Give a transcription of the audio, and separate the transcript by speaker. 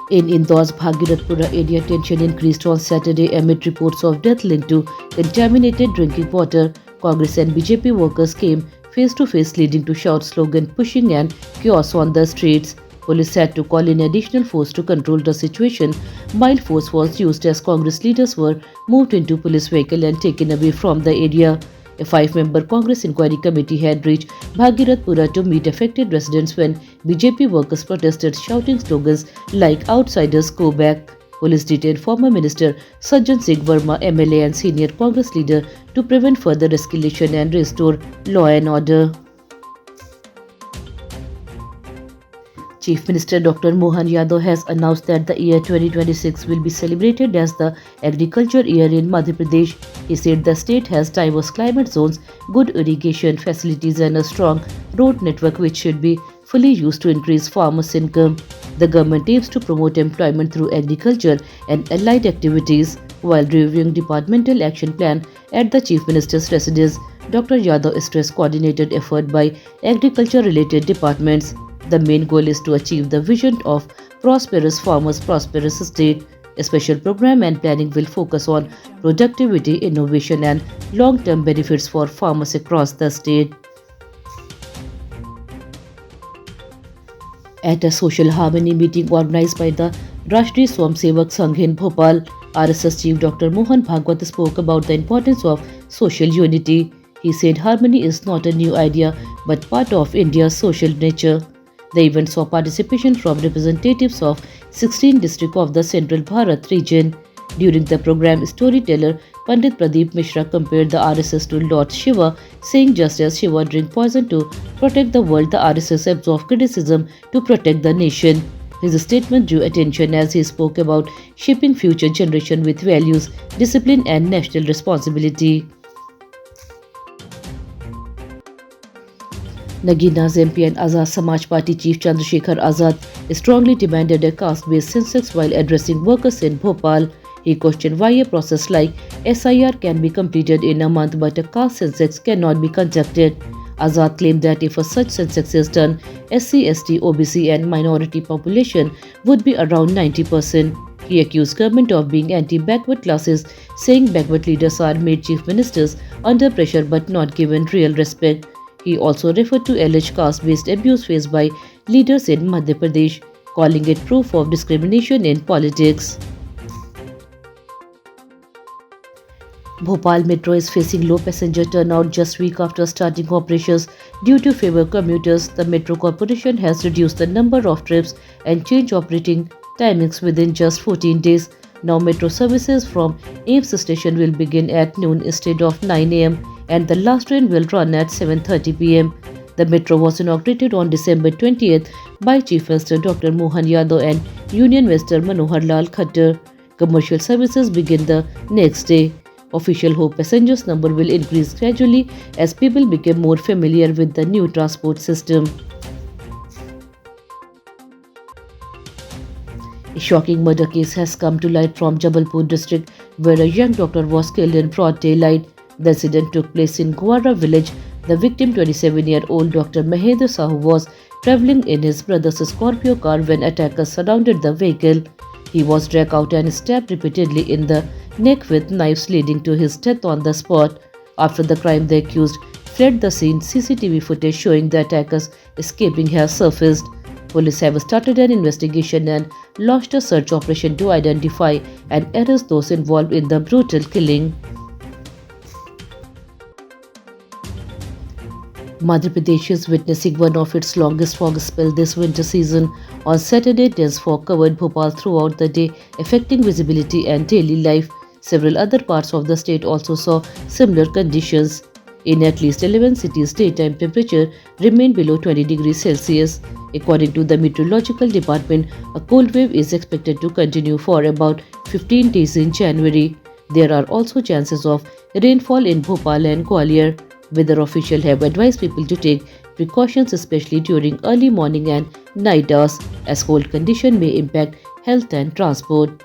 Speaker 1: In Indaur's Bhagirathpura area, tension increased on Saturday amid reports of death linked to contaminated drinking water. Congress and BJP workers came face to face, leading to shout, slogan pushing and chaos on the streets. Police had to call in additional force to control the situation. Mild force was used as Congress leaders were moved into police vehicle and taken away from the area. A five-member Congress inquiry committee had reached Bhagirathpura to meet affected residents when BJP workers protested, shouting slogans like "Outsiders go back." Police detained former Minister Sajjan Singh Verma, MLA and senior Congress leader, to prevent further escalation and restore law and order. Chief Minister Dr. Mohan Yadav has announced that the year 2026 will be celebrated as the Agriculture Year in Madhya Pradesh. He said the state has diverse climate zones, good irrigation facilities and a strong road network which should be fully used to increase farmers' income. The government aims to promote employment through agriculture and allied activities. While reviewing departmental action plan at the Chief Minister's residence, Dr. Yadav stressed coordinated effort by agriculture-related departments. The main goal is to achieve the vision of prosperous farmers, prosperous state. A special program and planning will focus on productivity, innovation and long-term benefits for farmers across the state. At a social harmony meeting organized by the Rashtriya Swamsevak Sangh in Bhopal, RSS Chief Dr. Mohan Bhagwat spoke about the importance of social unity. He said harmony is not a new idea but part of India's social nature. The event saw participation from representatives of 16 districts of the Central Bharat region. During the program, storyteller Pandit Pradeep Mishra compared the RSS to Lord Shiva, saying just as Shiva drank poison to protect the world, the RSS absorbed criticism to protect the nation. His statement drew attention as he spoke about shaping future generation with values, discipline and national responsibility. Nagina's MP and Azad Samaj Party Chief Chandrasekhar Azad strongly demanded a caste-based census while addressing workers in Bhopal. He questioned why a process like SIR can be completed in a month but a caste census cannot be conducted. Azad claimed that if a such census is done, SC, ST, OBC and minority population would be around 90%. He accused government of being anti-backward classes, saying backward leaders are made chief ministers under pressure but not given real respect. He also referred to alleged caste-based abuse faced by leaders in Madhya Pradesh, calling it proof of discrimination in politics. Bhopal Metro is facing low passenger turnout just week after starting operations. Due to favor commuters, the Metro Corporation has reduced the number of trips and changed operating timings within just 14 days. Now Metro services from Ames station will begin at noon instead of 9 am. And the last train will run at 7:30 pm. The metro was inaugurated on December 20th by Chief Minister Dr. Mohan Yadav and Union Minister Manohar Lal Khattar. Commercial services begin the next day. Official hope passengers number will increase gradually as people become more familiar with the new transport system. A shocking murder case has come to light from Jabalpur district where a young doctor was killed in broad daylight. The incident took place in Guara village. The victim, 27-year-old Dr. Mahendra Sahu, was travelling in his brother's Scorpio car when attackers surrounded the vehicle. He was dragged out and stabbed repeatedly in the neck with knives, leading to his death on the spot. After the crime, the accused fled the scene. CCTV footage showing the attackers escaping has surfaced. Police have started an investigation and launched a search operation to identify and arrest those involved in the brutal killing. Madhya Pradesh is witnessing one of its longest fog spells this winter season. On Saturday, dense fog covered Bhopal throughout the day, affecting visibility and daily life. Several other parts of the state also saw similar conditions. In at least 11 cities, daytime temperature remained below 20 degrees Celsius. According to the Meteorological Department, a cold wave is expected to continue for about 15 days in January. There are also chances of rainfall in Bhopal and Gwalior. Weather officials have advised people to take precautions especially during early morning and night hours as cold conditions may impact health and transport.